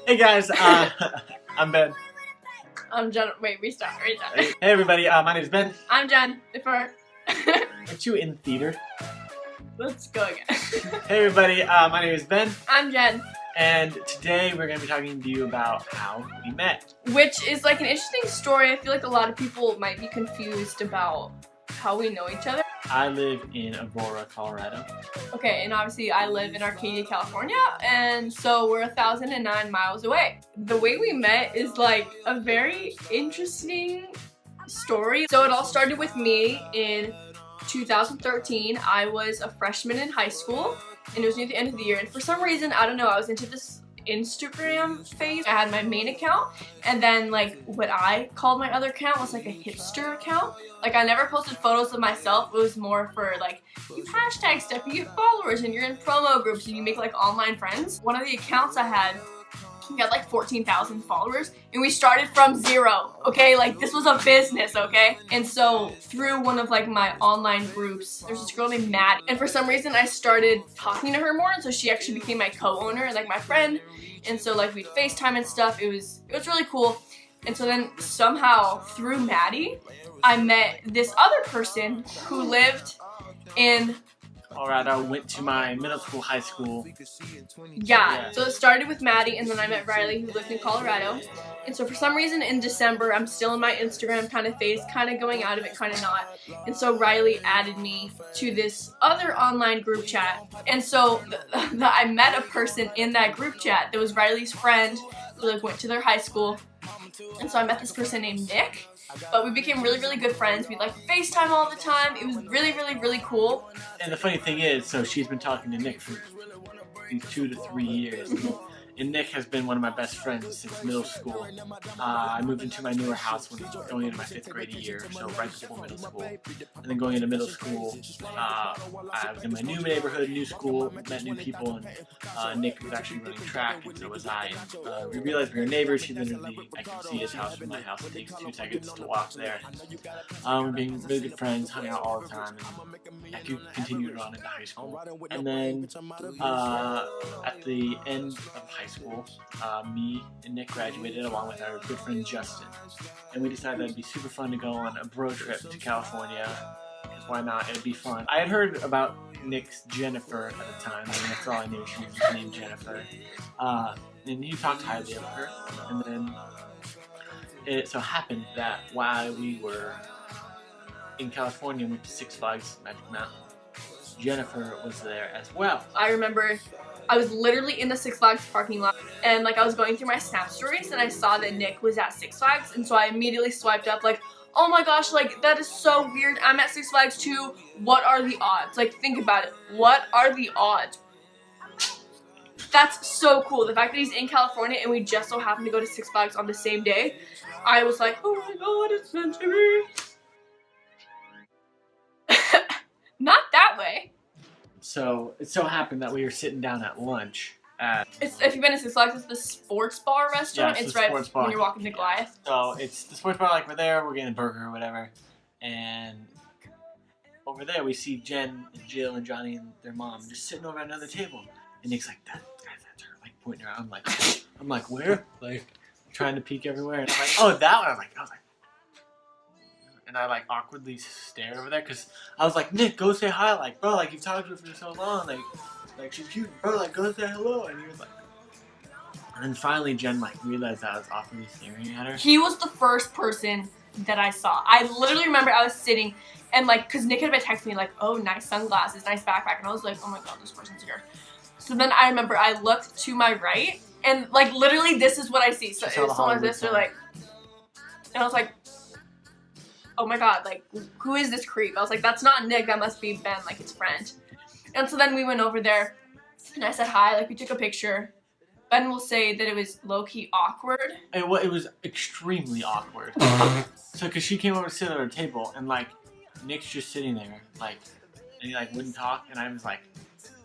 Hey guys, I'm Ben. I'm Jen. Wait, restart. Hey everybody, my name is Ben. I'm Jen. Aren't you in theater? Let's go again. Hey everybody, my name is Ben. I'm Jen. And today we're going to be talking to you about how we met. Which is like an interesting story. I feel like a lot of people might be confused about how we know each other. I live in Aurora, Colorado. Okay, and obviously I live in Arcadia, California, and so we're 1,009 miles away. The way we met is like a very interesting story. So it all started with me in 2013. I was a freshman in high school, and it was near the end of the year, and for some reason, I don't know, I was into this Instagram phase. I had my main account, and then like what I called my other account was like a hipster account. Like I never posted photos of myself. It was more for like, you hashtag stuff, you get followers, and you're in promo groups, and you make like online friends. One of the accounts I had, we had like 14,000 followers, and we started from zero, okay? Like this was a business, okay? And so through one of like my online groups, there's this girl named Maddie, and for some reason I started talking to her more, and so she actually became my co-owner and like my friend. And so like we'd FaceTime and stuff. It was really cool. And so then somehow through Maddie, I met this other person who lived in Colorado, went to my middle school, high school. Yeah, so it started with Maddie, and then I met Riley, who lived in Colorado. And so for some reason in December, I'm still in my Instagram kind of phase, kind of going out of it, kind of not. And so Riley added me to this other online group chat. And so I met a person in that group chat that was Riley's friend, who like went to their high school. And so I met this person named Nick. But we became really good friends. We'd like FaceTime all the time. It was really cool. And the funny thing is, so she's been talking to Nick for 2 to 3 years. And Nick has been one of my best friends since middle school. I moved into my newer house when I was going into my 5th grade year, so right before middle school. And then going into middle school, I was in my new neighborhood, new school, met new people, and Nick was actually running track, and so was I. And, we realized we were neighbors. He literally, I could see his house from my house. It takes 2 seconds to walk there. We're being really good friends, hung out all the time, and I continued on into high school. And then at the end of high school, me and Nick graduated along with our good friend Justin, and we decided that it'd be super fun to go on a bro trip to California, because why not? It'd be fun. I had heard about Nick's Jennifer at the time, and that's all I knew. She was named Jennifer, and he talked highly of her. And then it so happened that while we were in California and went to Six Flags Magic Mountain, Jennifer was there as well. I remember I was literally in the Six Flags parking lot, and like I was going through my Snap stories, and I saw that Nick was at Six Flags, and so I immediately swiped up like, oh my gosh, like that is so weird. I'm at Six Flags too. What are the odds? Like think about it. What are the odds? That's so cool. The fact that he's in California and we just so happened to go to Six Flags on the same day, I was like, oh my god, it's meant to be. Not that way. So it so happened that we were sitting down at lunch at... If you've been to Six Flags, it's the sports bar restaurant. Yeah, it's right bar. when you're walking to Goliath. So it's the sports bar, like we're there, we're getting a burger or whatever, and over there we see Jen and Jill and Johnny and their mom just sitting over at another table. And Nick's like, that's her, like pointing around. I'm like, where? Like trying to peek everywhere. And I'm like, oh, that one. I was like, and I like awkwardly stared over there because I was like, Nick, go say hi. Like, bro, like you've talked to her for so long. Like she's cute, bro. Like, go say hello. And he was like, and then finally Jen like realized that I was awkwardly staring at her. He was the first person that I saw. I literally remember I was sitting and like, cause Nick had been texting me like, oh, nice sunglasses, nice backpack, and I was like, oh my god, this person's here. So then I remember I looked to my right, and like literally this is what I see. So it was someone like this, they're like, and I was like, oh my god, like who is this creep? I was like, that's not Nick, that must be Ben, like his friend. And so then we went over there, and I said hi, like we took a picture. Ben will say that it was low-key awkward. It was extremely awkward. So, cause she came over to sit at our table, and like Nick's just sitting there, like, and he like wouldn't talk, and I was like,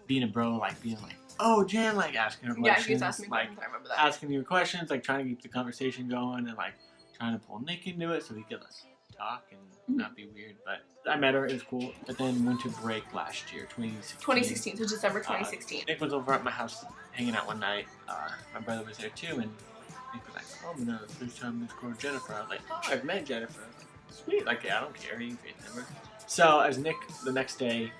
being a bro, like being like, oh Jen, like asking her questions. Yeah, he was asking me questions, I remember that. Asking you questions, like trying to keep the conversation going, and like trying to pull Nick into it so he could like talk and not be weird. But I met her, it was cool. But then winter break last year, 2016. 2016, so December 2016. Nick was over at my house hanging out one night. My brother was there too, and Nick was like, "Oh, I'm gonna FaceTime this girl Jennifer." I was like, "Oh, I've met Jennifer." I was like, "Sweet, like yeah, I don't care, you can FaceTime her." So as Nick the next day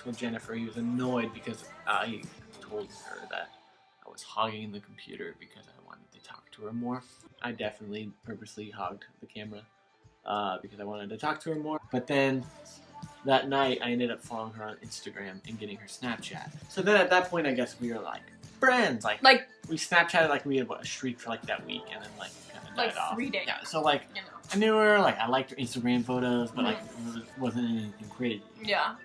told Jennifer, he was annoyed because he told her that I was hogging the computer because I wanted to talk to her more. I definitely purposely hogged the camera because I wanted to talk to her more. But then that night, I ended up following her on Instagram and getting her Snapchat. So then at that point, I guess we were like friends. Like we Snapchatted like we had a streak for like that week, and then like kind of died off. 3 days. Yeah. So like I knew her. Like I liked her Instagram photos, but like it wasn't anything crazy. Yeah.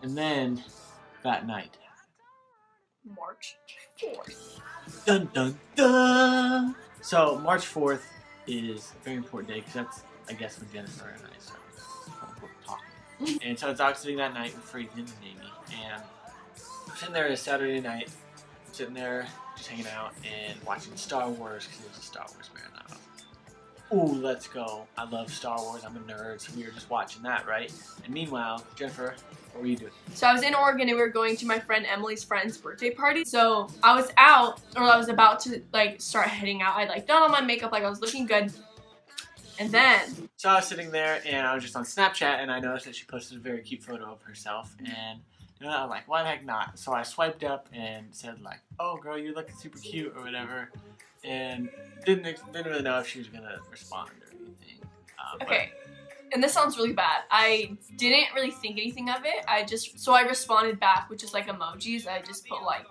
And then that night, March 4th. dun dun dun. So March 4th is a very important day because that's I guess when Jennifer and I started talking. And so I was out sitting that night with Freddie and Amy, and I'm sitting there a Saturday night, sitting there just hanging out and watching Star Wars because it was a Star Wars marathon. Ooh, let's go. I love Star Wars. I'm a nerd, so we were just watching that, right? And meanwhile, Jennifer, what were you doing? So I was in Oregon and we were going to my friend Emily's friend's birthday party. So I was out, or I was about to like start heading out. I'd like done all my makeup, like I was looking good. And then so I was sitting there and I was just on Snapchat and I noticed that she posted a very cute photo of herself, and I was like, why the heck not? So I swiped up and said like, oh girl, you're looking super cute or whatever, and didn't really know if she was gonna respond or anything. Okay, and this sounds really bad. I didn't really think anything of it. I responded back with just like emojis. I just put like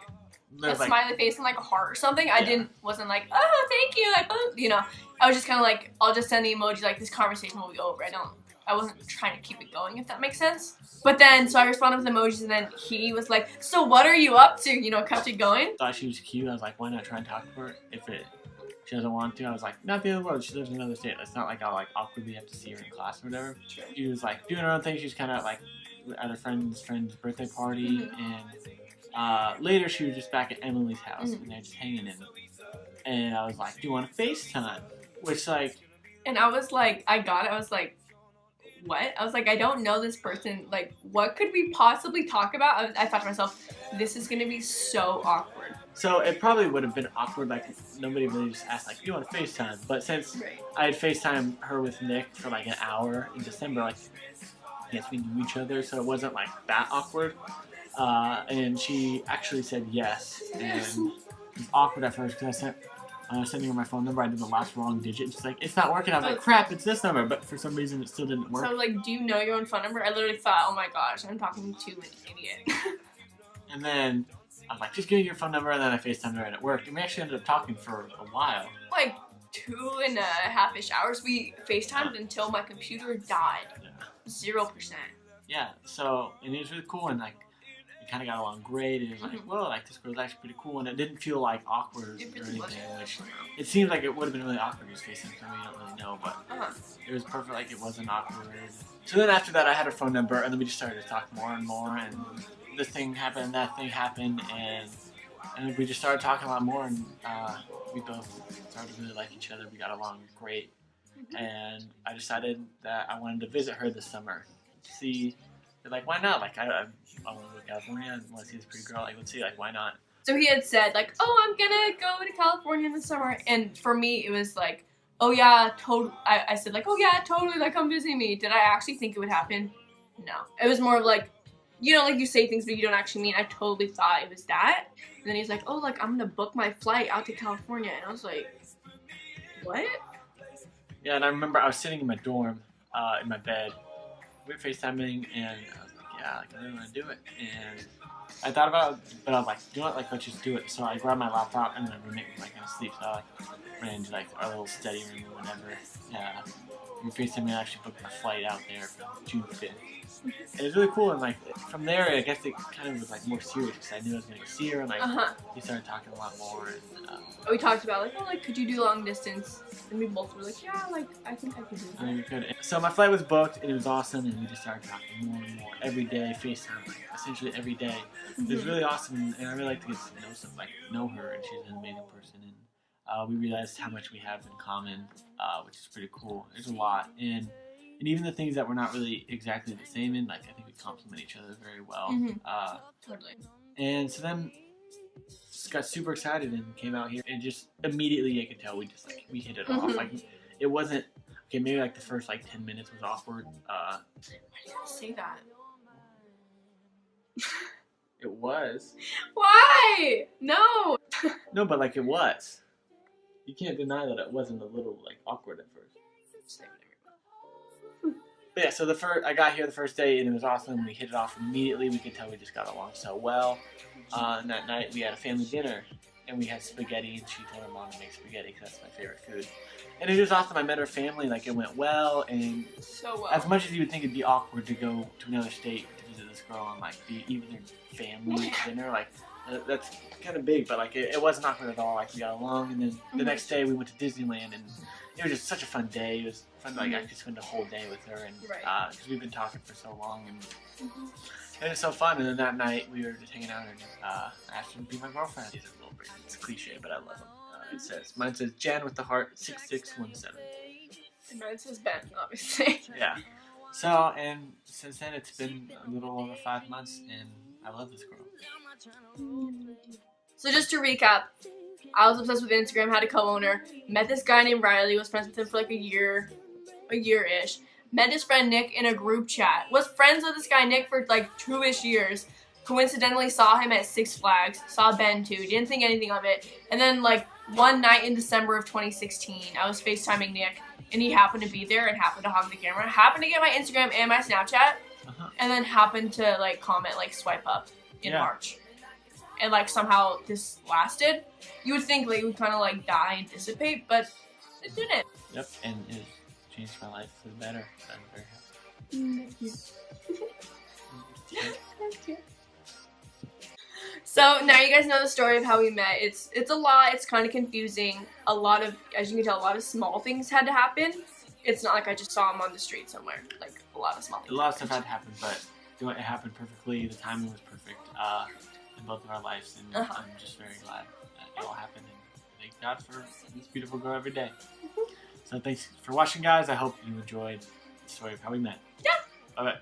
a smiley face and like a heart or something. I wasn't like, oh, thank you, like, you know. I was just kind of like, I'll just send the emoji, like this conversation will be over. I wasn't trying to keep it going, if that makes sense. But then, so I responded with emojis, and then he was like, so what are you up to? You know, kept it going. Thought she was cute. I was like, why not try and talk to her? If she doesn't want to, I was like, not the other world. She lives in another state. It's not like I'll like awkwardly have to see her in class or whatever. She was like doing her own thing. She was kind of like at her friend's birthday party, and later she was just back at Emily's house, and they're just hanging in. And I was like, do you want to FaceTime? Which like, and I was like, I was like, what? I was like, I don't know this person. Like, what could we possibly talk about? I thought to myself, this is gonna be so awkward. So it probably would have been awkward, like nobody really just asked like, do you want to FaceTime? But since I had FaceTime her with Nick for like an hour in December, like I guess we knew each other, so it wasn't like that awkward. And she actually said yes, and it was awkward at first because I was sending her my phone number. I did the last wrong digit. She's like, it's not working. I was like, crap, it's this number. But for some reason, it still didn't work. So I was like, do you know your own phone number? I literally thought, oh my gosh, I'm talking to an idiot. And then I was like, just give me your phone number. And then I FaceTimed her and it worked. And we actually ended up talking for a while. Like 2.5-ish hours. We FaceTimed until my computer died. 0%. Yeah, so, and it was really cool. And like, we kind of got along great. It was like, whoa, like this girl's actually pretty cool. And it didn't feel like awkward or anything. Which it seems like it would have been really awkward just FaceTime. So we don't really know, but it was perfect. Like it wasn't awkward. So then after that, I had her phone number, and then we just started to talk more and more. And this thing happened, that thing happened, and we just started talking a lot more. And we both started to really like each other. We got along great. And I decided that I wanted to visit her this summer. See, like, why not? Like, I want to go to California and want to see this pretty girl. Like, let's see, like, why not? So he had said, like, oh, I'm gonna go to California in the summer. And for me, it was like, oh yeah, totally. I said, like, oh yeah, totally, like, come visit me. Did I actually think it would happen? No. It was more of like, you know, like you say things but you don't actually mean. I totally thought it was that. And then he's like, oh, like, I'm gonna book my flight out to California. And I was like, what? Yeah, and I remember I was sitting in my dorm, in my bed. We were FaceTiming, and I was like, yeah, like, I really want to do it. And I thought about it, but I was like, you know what, like, let's just do it. So I grabbed my laptop, and then my roommate was like, gonna sleep. So I like ran into like our little study room or whatever. Yeah, we were FaceTiming, and I actually booked my flight out there for June 5th. And it was really cool, and like from there, I guess it kind of was like more serious because I knew I was gonna go see her, and like we started talking a lot more. And we talked about like, oh, like, could you do long distance? And we both were like, yeah, like, I think I could do that. I mean, we could. So my flight was booked, and it was awesome, and we just started talking more and more every day, FaceTime, like essentially every day. It was really awesome, and I really like to get to know her, and she's an amazing person, and we realized how much we have in common, which is pretty cool. There's a lot, and And even the things that we're not really exactly the same in, like I think we complement each other very well. Totally. And so then just got super excited and came out here, and just immediately I could tell we hit it off. Like it wasn't okay. Maybe like the first like 10 minutes was awkward. Why do you gotta say that? It was. Why? No. No, but like it was. You can't deny that it wasn't a little like awkward at first. But yeah, so I got here the first day and it was awesome. We hit it off immediately. We could tell we just got along so well. And that night we had a family dinner and we had spaghetti, and she told her mom to make spaghetti because that's my favorite food. And it was awesome. I met her family, like it went well, and so well. As much as you would think it'd be awkward to go to another state to visit this girl and like even their family dinner, like that's kind of big, but like it wasn't awkward at all. Like we got along, and then the next day we went to Disneyland, and it was just such a fun day. It was fun, like I could spend a whole day with her, and because we've been talking for so long, and it was so fun. And then that night we were just hanging out, and asked her to be my girlfriend. These are little brains. It's cliche, but I love them. Mine says Jen with the heart 6617. And mine says Ben, obviously. Yeah. So, and since then it's been a little over 5 months, and I love this girl. So just to recap, I was obsessed with Instagram, had a co-owner, met this guy named Riley, was friends with him for like a year-ish, met his friend Nick in a group chat, was friends with this guy Nick for like 2-ish years, coincidentally saw him at Six Flags, saw Ben too, didn't think anything of it, and then like one night in December of 2016, I was FaceTiming Nick, and he happened to be there and happened to hog the camera, happened to get my Instagram and my Snapchat, and then happened to like comment like swipe up in March. And like somehow this lasted. You would think like it would kind of like die and dissipate, but it didn't. Yep, and it changed my life for the better. I'm very happy. Thank you. So now you guys know the story of how we met. It's a lot. It's kind of confusing. A lot of, as you can tell, a lot of small things had to happen. It's not like I just saw him on the street somewhere. Like a lot of small things. A lot of stuff had to happen, but it happened perfectly. The timing was perfect in both of our lives, and I'm just very glad that it all happened. And thank God for this beautiful girl every day. So thanks for watching, guys. I hope you enjoyed the story of how we met. Yeah. Bye-bye.